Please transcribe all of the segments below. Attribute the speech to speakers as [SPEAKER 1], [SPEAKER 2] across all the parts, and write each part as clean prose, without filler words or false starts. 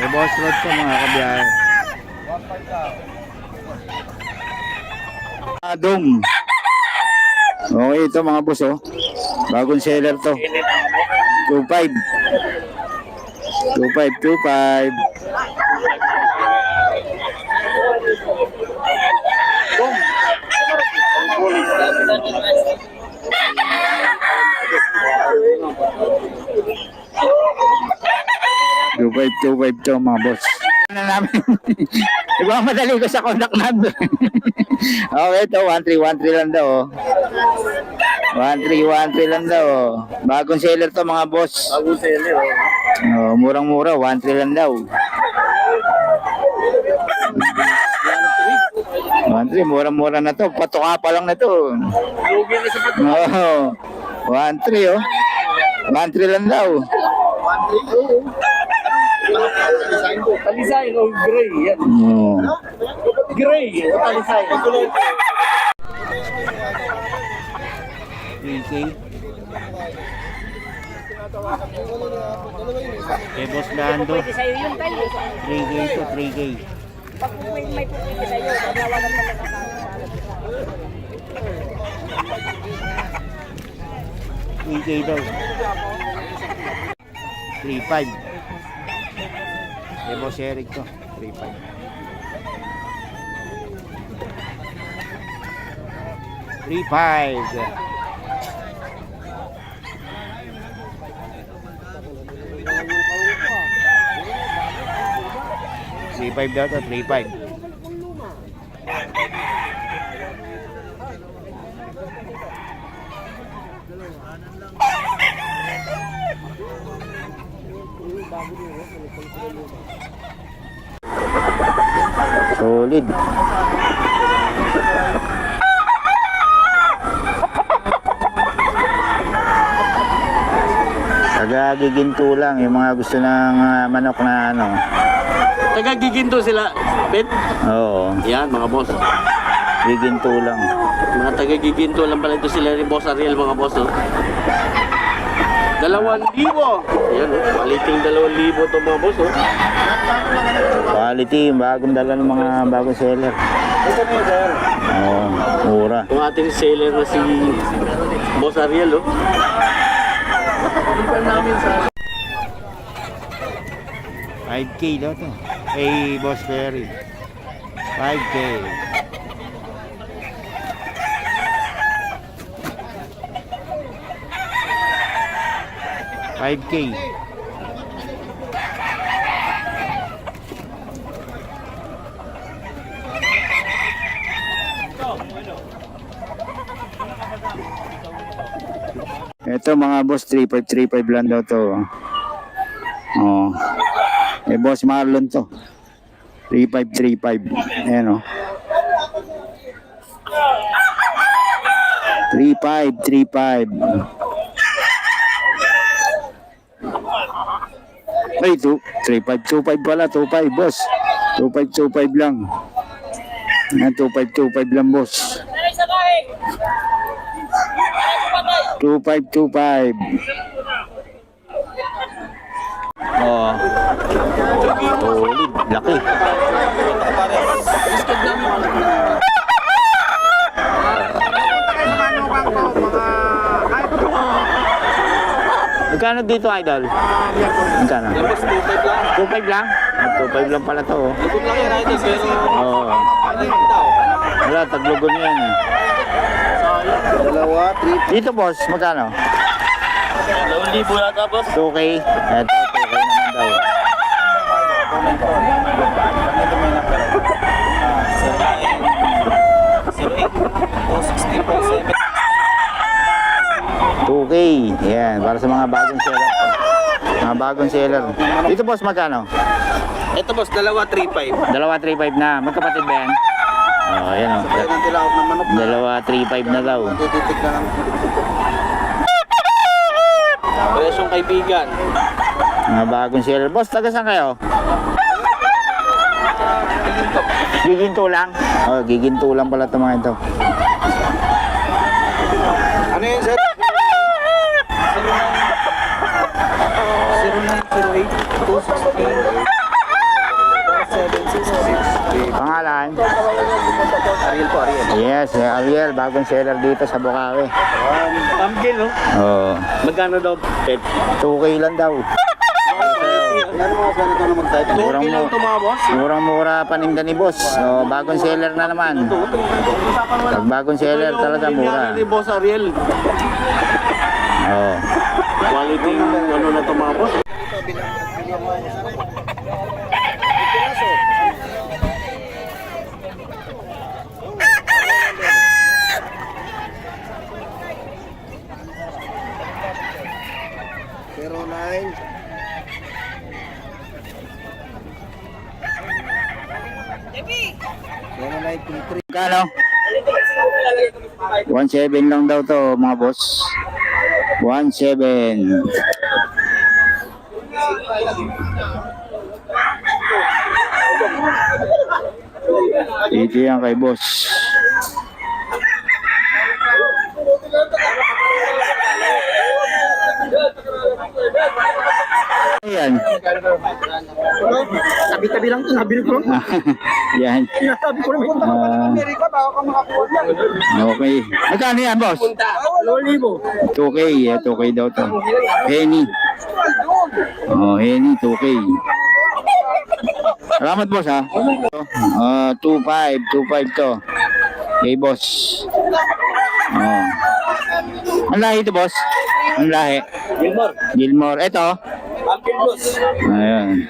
[SPEAKER 1] Boss Rod to mga kabiyahe. Adong. Okay ito mga boss oh. Bagong seller to. 2.5. 2.5. Two five to mga boss. Ano namin? Diba madali ko sa contact number. Okay ito, 1313 lang daw oh. 1313 lang daw oh. Bagong seller to mga boss.
[SPEAKER 2] Bagong seller
[SPEAKER 1] oh. Murang-mura, 13 lang daw. 13, murang-mura na to. Patuka pa lang na to.
[SPEAKER 2] Lugi na sa patuka.
[SPEAKER 1] Oo. 13 oh. 13 lang daw.
[SPEAKER 2] 13? Talisay o gray yan.
[SPEAKER 1] Oo.
[SPEAKER 2] Gray, talisay.
[SPEAKER 1] 3K. Kay Boss Lando.
[SPEAKER 3] Pwede sa'yo yun tayo.
[SPEAKER 1] 3K to 3K.
[SPEAKER 3] Pag may pwede sa'yo, tawagan mo lang ako.
[SPEAKER 1] 3K daw. 3.5. Kay Boss Eric to. 3.5. 3.5. 3.5 daw to, 3.5. Solid. Giginto lang yung mga gusto ng manok na ano.
[SPEAKER 2] Taga-giginto sila, Bet?
[SPEAKER 1] Oo,
[SPEAKER 2] Yan, mga boss.
[SPEAKER 1] giginto lang.
[SPEAKER 2] Mga taga-giginto lang pala ito sila ni Boss Ariel, mga boss. 2,000. Yan, quality 2,000 ito mga boss.
[SPEAKER 1] Quality, yung bagong dala ng mga bagong seller.
[SPEAKER 2] Ito po, sir.
[SPEAKER 1] Oo, mura.
[SPEAKER 2] Yung ating seller na si Boss Ariel,
[SPEAKER 1] 5K daw to. Hey, Boss Ferry. 5K. $5K. Ito mga boss, 3535 lang daw to. Oh. Eh boss Marlon to. 3535. Ayan oh. 3535. Ay, 3525 pala, 25 boss. 2525 lang. Ayan, 2525 lang boss. 2525. Oh. Solid, laki. Magkano dito, idol? Magkano? 2.5 lang? 2.5 lang pala to. Oh.
[SPEAKER 2] Lugod lang yan, idol, pero...
[SPEAKER 1] Oo. Wala, taglugon yan.
[SPEAKER 2] Dalawa, 3.
[SPEAKER 1] Dito boss, magkano?
[SPEAKER 2] 2,000 yata, boss.
[SPEAKER 1] 2K. Eto, 2K naman daw. 2K. Yan, para sa mga bagong seller. Mga bagong seller. Dito boss, magkano?
[SPEAKER 2] Ito, boss, 2,350.
[SPEAKER 1] 2.35 na. Magkapatid ba yan? Oo, yan o.
[SPEAKER 2] Kaya nang tilawag ng manok na
[SPEAKER 1] 2.35 na daw.
[SPEAKER 2] titik na lang. Presyong kaibigan.
[SPEAKER 1] Mga bagong seller. Boss, taga saan kayo? Giginto lang? Oh, giginto lang pala ito mga ito.
[SPEAKER 2] Ano yun, sir? 0908 216
[SPEAKER 1] si Ariel, bagong seller dito sa Bukawi.
[SPEAKER 2] Pumpkin, no?
[SPEAKER 1] Oo.
[SPEAKER 2] Magkano daw, Pep?
[SPEAKER 1] 2K lang daw.
[SPEAKER 2] Murang lang ito mga boss.
[SPEAKER 1] Murang-mura paninda ni boss. So, bagong seller na naman. Pag bagong seller talaga mura.
[SPEAKER 2] Ni Boss Ariel.
[SPEAKER 1] Oo.
[SPEAKER 2] Quality ano na ito mga boss.
[SPEAKER 1] Kano? 1.7 lang daw to mga boss. 1.7. Dito yan kay boss. Ayan.
[SPEAKER 2] Tabi-tabi lang ito, nabili ko lang.
[SPEAKER 1] Yan.
[SPEAKER 2] Sinasabi ko naman.
[SPEAKER 3] Amerika, baka ka makakuha yan.
[SPEAKER 1] Okay. Magkano yan, boss?
[SPEAKER 3] 2,000.
[SPEAKER 1] 2K. 2K daw to. Henny. Oh, Henny, 2K. Salamat, boss, ha? 2.5 to. Okay, boss. Oh. Ang lahi ito, boss? Ang lahi?
[SPEAKER 2] Gilmore.
[SPEAKER 1] Gilmore. Ito?
[SPEAKER 2] Pumpkin Blues.
[SPEAKER 1] Ayan.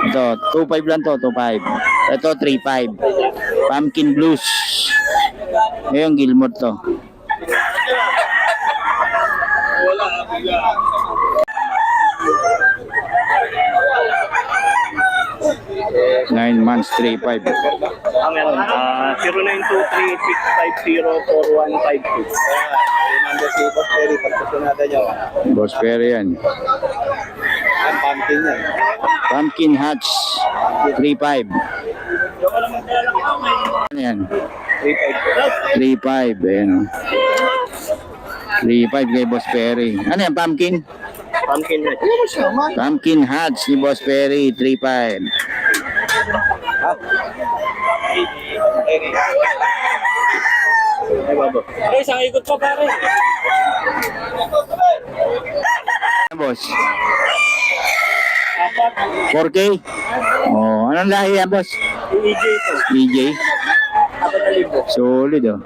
[SPEAKER 1] Ito, 2.5 lang to, 2.5. Ito, 3.5. Pumpkin Blues. Ayun, Gilmore to.
[SPEAKER 2] Wala.
[SPEAKER 1] 9 months, 3.5.
[SPEAKER 2] Ang meron, 0923-650-4152. Number si Boss Perry, pagkasunada niyo.
[SPEAKER 1] Boss Perry yan.
[SPEAKER 2] Ang pumpkin yan.
[SPEAKER 1] Pumpkin Hatch, 3.5. Ano yan? 3.5. Ayan, oh. 3.5 kay Boss Perry. Ano yan, pumpkin?
[SPEAKER 2] Pumpkin yan.
[SPEAKER 1] Pumpkin Hatch ni Boss Perry, 3.5.
[SPEAKER 2] Ay, isang ikot pa pare.
[SPEAKER 1] Boss? 4K? Oh, anong lahi yan, boss?
[SPEAKER 2] EJ ito.
[SPEAKER 1] EJ?
[SPEAKER 2] 4,000.
[SPEAKER 1] Solid, oh.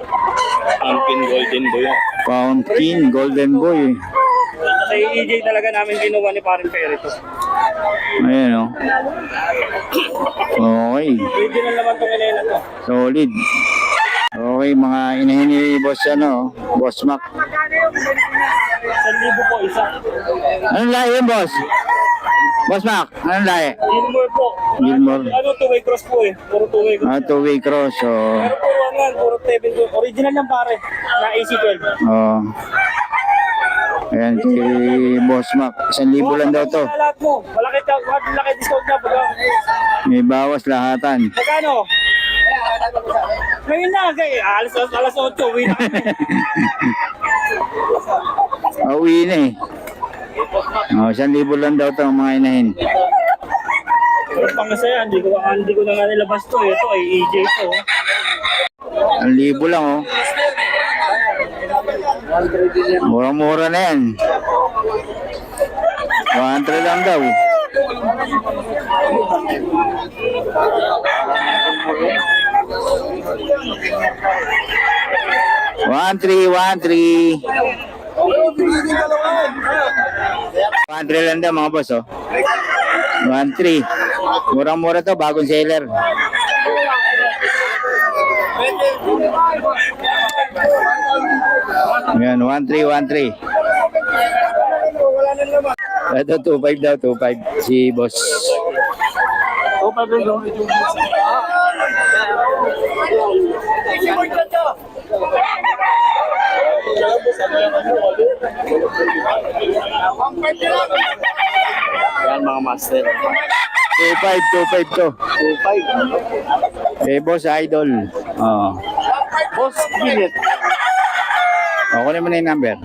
[SPEAKER 2] Pumpkin Golden Boy yan.
[SPEAKER 1] Pumpkin Golden Boy.
[SPEAKER 2] Sa EJ talaga namin ginawa ni Parin Perry ito.
[SPEAKER 1] Ayan, oh. Okay.
[SPEAKER 2] Original naman itong inena to.
[SPEAKER 1] Solid. Okay, mga inahin ni boss, ano, Boss Mac.
[SPEAKER 2] 1,000 po isa.
[SPEAKER 1] Anong lahi yan, boss? Boss Mac, anong lahi?
[SPEAKER 2] Gilmore po.
[SPEAKER 1] Gilmore.
[SPEAKER 2] Ano, two-way cross po eh. Puro two-way cross.
[SPEAKER 1] Two-way cross, so...
[SPEAKER 2] Pero puro ano yan, puro 7 po. Original yan pare. Na AC12.
[SPEAKER 1] Oh. Ayan, si Boss Mac. 1,000 lang daw to.
[SPEAKER 2] Lahat mo. Malaki discount na.
[SPEAKER 1] May bawas lahatan.
[SPEAKER 2] Magkano? Ngayon na, alas 8, uwi na kami.
[SPEAKER 1] Uwi na eh. Oh, 1,000 lang daw to mga inahin.
[SPEAKER 2] Pero pangasaya, hindi ko na nga nilabas to. Ito ay EJ to.
[SPEAKER 1] 1,000 lang, oh. Mura-mura na yan. 1,300 lang daw. One three lang daw mga boss, oh. 1,300. Murang-mura to, bagong seller. Yan, 1,300. Ito, 2.5 daw, 2.5 si boss.
[SPEAKER 2] Yan mga master.
[SPEAKER 1] 2.5 to.
[SPEAKER 2] 2.5.
[SPEAKER 1] Eh, boss, idol. Oh.
[SPEAKER 2] Boss, Gillet.
[SPEAKER 1] Ako naman na yung number.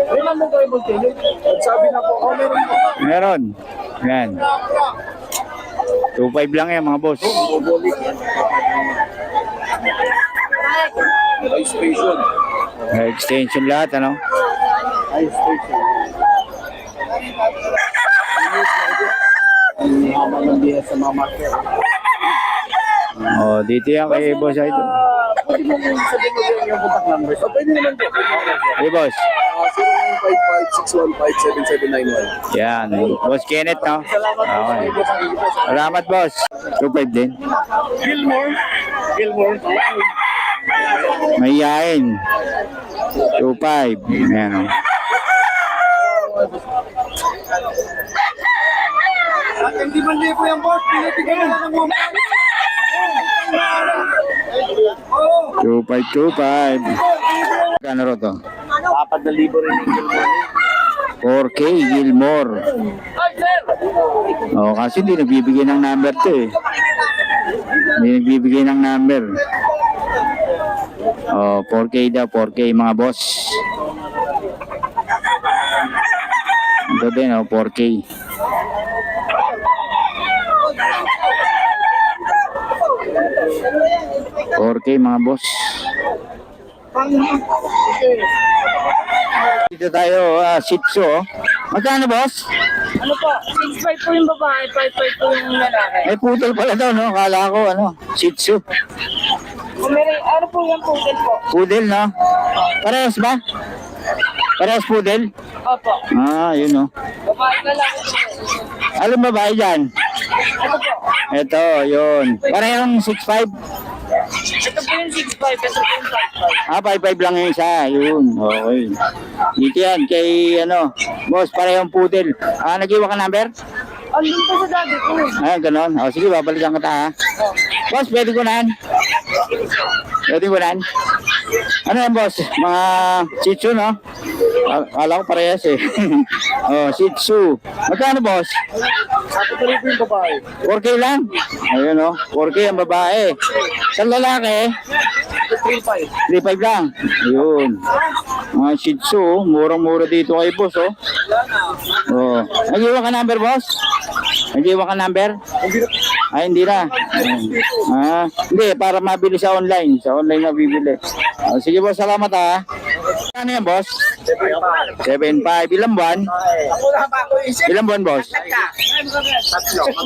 [SPEAKER 2] Kailan mo kayo, Boss Gillet? Sabi na po, meron po.
[SPEAKER 1] Meron. Yan. 2.5 lang yan mga boss.
[SPEAKER 4] Ice station.
[SPEAKER 1] Extension lahat, ano?
[SPEAKER 4] Ice station. Ang haba ng biya sa mga market.
[SPEAKER 1] Oh, dito yan kay Boss Idol.
[SPEAKER 4] Pwede mo kung sabihin mo yung contact numbers. O pwede naman po.
[SPEAKER 1] Hey, Boss.
[SPEAKER 4] 0955-615-7791.
[SPEAKER 1] Yan. Boss Kenneth, no? Okay. Salamat, Boss. 2.5 din.
[SPEAKER 2] Gilmore.
[SPEAKER 1] Mahihain. 2.5. Ayan, oh.
[SPEAKER 4] Hindi man lipo yung boss. Pinipigyan na lang mo.
[SPEAKER 1] 2.5. Kano ro to?
[SPEAKER 4] 4,000 rin yung Gilmore.
[SPEAKER 1] 4K Gilmore. Oh, kasi hindi nagbibigay ng number to eh. Hindi nagbibigay ng number. Oh, 4K daw, 4K mga boss. Ito din, oh, 4K. Okay mga boss. Dito tayo, Shih Tzu. Oh. Magkano boss?
[SPEAKER 3] Ano po? 6'5 po yung babae, 5'5 po yung lalaki.
[SPEAKER 1] May putol pala daw, no? Kala ko, ano, Shih Tzu.
[SPEAKER 3] Ano po yung poodle po?
[SPEAKER 1] Poodle, no? Parehas ba? Parehas poodle?
[SPEAKER 3] Opo.
[SPEAKER 1] Ah, yun, no?
[SPEAKER 3] Babae lalaki po.
[SPEAKER 1] Alam babae dyan?
[SPEAKER 3] Ano po?
[SPEAKER 1] Ito, yun. Parehong 6'5".
[SPEAKER 3] Ito po yung 6'5, ito po yung 5'5.
[SPEAKER 1] Ah, 5'5 lang yung isa. Yun, okay. Dito yan, kay, ano, boss, parehong poodle. Ah, nag-iwan ka number?
[SPEAKER 3] Andun po sa daddy ko.
[SPEAKER 1] Ah, ganon. O, sige, babalikan kita, ha? Boss, pwede ko na. Pwede ko na. Ano yan, boss? Mga Shih Tzu, no? Kala ko parehas, eh. Oh, Shih Tzu. Magkano, boss?
[SPEAKER 4] 4,000 yung babae.
[SPEAKER 1] 4K lang? Ayun, no? 4K ang babae. Sa lalaki,
[SPEAKER 4] 3,500.
[SPEAKER 1] 3.5 lang. Ayun. Mga Shih Tzu, murang-mura dito kay boss, oh. Oh. Nag-iwan ka number, boss? Nag-iwan ka number? Ay, hindi na. Ah, hindi, para mabili sa online. Sa online na bibili. Oh, sige, boss, salamat, ha. Ano yan, boss? 7.5. Ilang buwan? Ilang buwan, boss?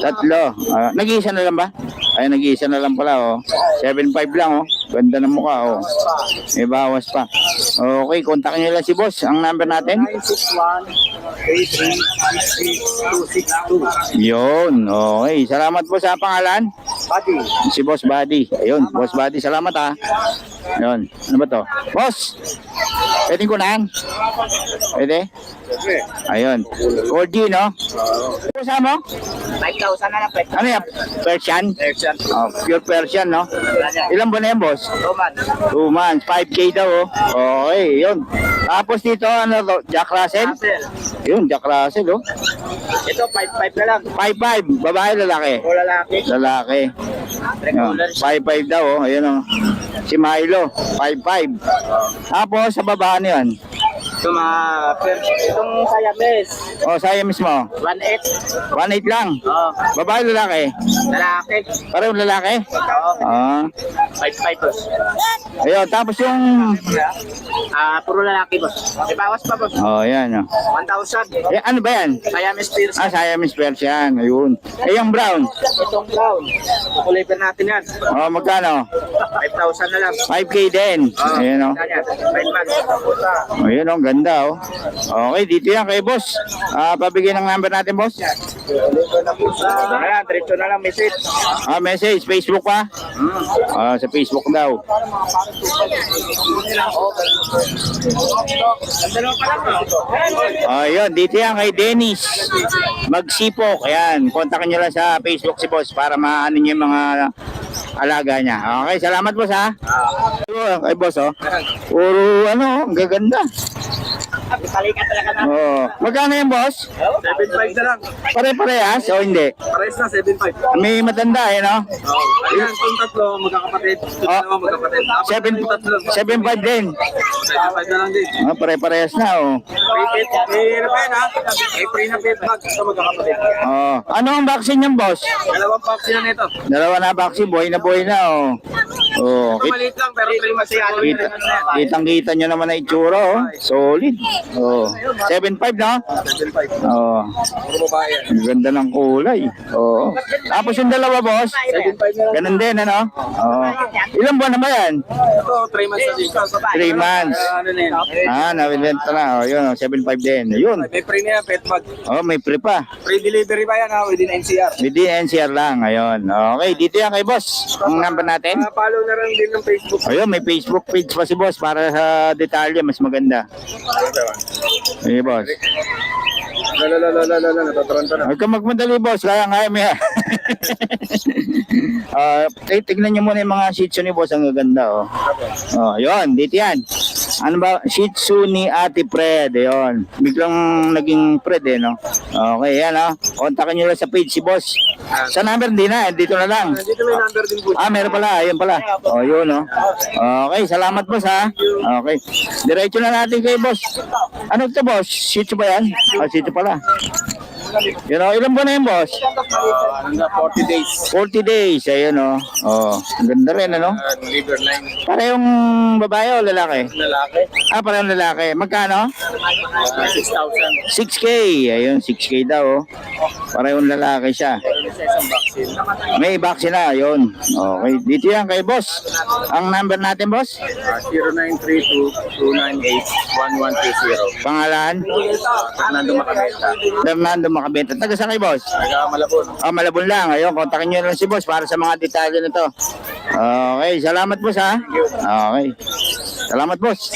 [SPEAKER 1] Tatlo. Ah, nag-iisa na lang ba? Ay, nag-iisa na lang pala, oh. 7.5 lang, oh. Ganda ng mukha, oh. May bawas pa. Okay, kontakin nyo lang si boss. Ang number natin?
[SPEAKER 4] 961-33-262.
[SPEAKER 1] Yun, okay. Salamat po sa pangalan.
[SPEAKER 4] Buddy.
[SPEAKER 1] Si Boss Buddy. Ayun, Boss Buddy, salamat, ha. Yun, ano ba to? Boss, pwede ko na yan? Pwede? Ayun. 4G, no? Ano sa mo?
[SPEAKER 4] 5,000 na lang.
[SPEAKER 1] Ano yan? Persian? Oh, pure Persian, no? Ilang buwan na yan, boss? 2 months. 5K daw, oh. Okay, yun. Tapos dito, ano to? Jack Russell? Yun, Jack Russell, oh.
[SPEAKER 4] Ito, 5,500 na lang.
[SPEAKER 1] 5'5", babae, lalaki?
[SPEAKER 4] O lalaki.
[SPEAKER 1] Lalaki. Yun, 5'5" daw, oh. Ayun, oh. Si Milo, 5'5". Tapos, sa baba, ano yan?
[SPEAKER 4] Ito itong Siamese.
[SPEAKER 1] Oh, saya mismo.
[SPEAKER 4] 1,800.
[SPEAKER 1] 1.8 lang.
[SPEAKER 4] Oo.
[SPEAKER 1] Babae, lalaki?
[SPEAKER 4] Lalaki.
[SPEAKER 1] Parang lalaki?
[SPEAKER 4] Oo.
[SPEAKER 1] Ah.
[SPEAKER 4] 5,500 boss.
[SPEAKER 1] Ayun, tapos yung...
[SPEAKER 4] Puro lalaki boss. May bawas pa boss.
[SPEAKER 1] Oh, yan, oh.
[SPEAKER 4] 1,000.
[SPEAKER 1] Eh, ano ba yan?
[SPEAKER 4] Siamese Pierce.
[SPEAKER 1] Ah, Siamese Persian. Ayun. Eh, yung brown?
[SPEAKER 4] Itong brown. Kukulipan natin yan.
[SPEAKER 1] Oh, magkano?
[SPEAKER 4] 5,000 na lang.
[SPEAKER 1] 5K din. Ayun, oh.
[SPEAKER 4] 5 months.
[SPEAKER 1] Ayun, oh. Ganda, oh. Okay, dito yan kay boss. Pabigyan ng number natin, boss.
[SPEAKER 4] Ayan, diretso na lang message.
[SPEAKER 1] Ah, message. Facebook pa? Ah, sa Facebook daw. Ayun, dito yan kay Dennis Magsipok. Ayan, kontakin nyo lang sa Facebook si boss para maano nyo yung mga alaga niya. Okay, salamat boss, ha. Kay boss, oh. Puro ano, ang gaganda.
[SPEAKER 4] Palikan talaga na.
[SPEAKER 1] Oh, magkano yung boss?
[SPEAKER 4] 7,500 na lang.
[SPEAKER 1] Pare-parehas o hindi?
[SPEAKER 4] Pares na, 7,500.
[SPEAKER 1] May matanda, eh, no?
[SPEAKER 4] Ayan, itong tatlo, magkakapatid. Ito naman magkakapatid.
[SPEAKER 1] 7.5 din.
[SPEAKER 4] 7,500 na lang din.
[SPEAKER 1] Ah, pare-parehas na, oh.
[SPEAKER 4] Repeat. Eh, ano pa yan ha? May free na pet bag. Ito magkakapatid.
[SPEAKER 1] Oh, ano ang vaccine yung boss?
[SPEAKER 4] Dalawang vaccine na nito.
[SPEAKER 1] Dalawa na vaccine, buhay na, oh. Oh,
[SPEAKER 4] Maliit lang, pero 3 months yan.
[SPEAKER 1] kitang-kita nyo naman na itsura, oh. Solid. Oh. 7.5 na?
[SPEAKER 4] 7.5.
[SPEAKER 1] Oh.
[SPEAKER 4] Puro babae yan.
[SPEAKER 1] Ang ganda ng kulay. Oo. Tapos yung dalawa, boss.
[SPEAKER 4] 7.5 na lang.
[SPEAKER 1] Ganun din, ano? Oo. Ilang buwan na ba yan?
[SPEAKER 4] Ito, 3 months na din.
[SPEAKER 1] 3 months.
[SPEAKER 4] Ano na yan?
[SPEAKER 1] Nabibenta na. O, yun, 7.5 din. Yun.
[SPEAKER 4] May free na yan, pet bag.
[SPEAKER 1] Oh, may free pa.
[SPEAKER 4] Free delivery pa yan within NCR.
[SPEAKER 1] Within NCR lang. Ayun. Okay, dito yan kay boss. Ang number natin.
[SPEAKER 4] Follow na lang din ng Facebook.
[SPEAKER 1] Ayun, may Facebook page pa si boss para sa detalye. Mas maganda. Ayun, boss.
[SPEAKER 4] Natataranta na.
[SPEAKER 1] Huwag ka magmadali, boss. Kaya mo yan. Tignan nyo muna yung mga Shih Tzu ni boss. Ang gaganda, oh. Oh, yun. Dito yan. Ano ba? Shih Tzu ni Ate Fred. Ayun. Biglang naging Fred, eh, no? Okay, yan, oh. Kontakin nyo lang sa page si boss. Sa number, hindi na. Dito na lang.
[SPEAKER 4] Dito may number din po.
[SPEAKER 1] Meron pala. Ayun pala. Oh, yun, oh. Okay, salamat, boss, ha. Okay. Diretso na natin kay boss. Ano ito, boss? Shih Tzu ba yan? Shih Tzu pala. You know, ilan ba na yun, boss?
[SPEAKER 4] 40 days.
[SPEAKER 1] 40 days. Ayun, oh. Oh, ang ganda rin, ano?
[SPEAKER 4] Liver line.
[SPEAKER 1] Parehong babae o lalaki?
[SPEAKER 4] Lalaki.
[SPEAKER 1] Parehong lalaki. Magkano?
[SPEAKER 4] 6,000.
[SPEAKER 1] 6K. Ayun, 6K daw, oh. Parehong lalaki siya.
[SPEAKER 4] Isang vaccine.
[SPEAKER 1] May vaccine na, ayun. Okay, dito yan kay boss. Ang number natin, boss?
[SPEAKER 4] 0932-298-1120.
[SPEAKER 1] Pangalan?
[SPEAKER 4] Fernando Macabeta.
[SPEAKER 1] Fernando Macabenta. Taga saan kay boss?
[SPEAKER 4] Taga Malabon.
[SPEAKER 1] Malabon lang. Ayun, kontakin nyo lang si boss para sa mga detalye na to. Okay, salamat boss, ha? Okay. Salamat, boss.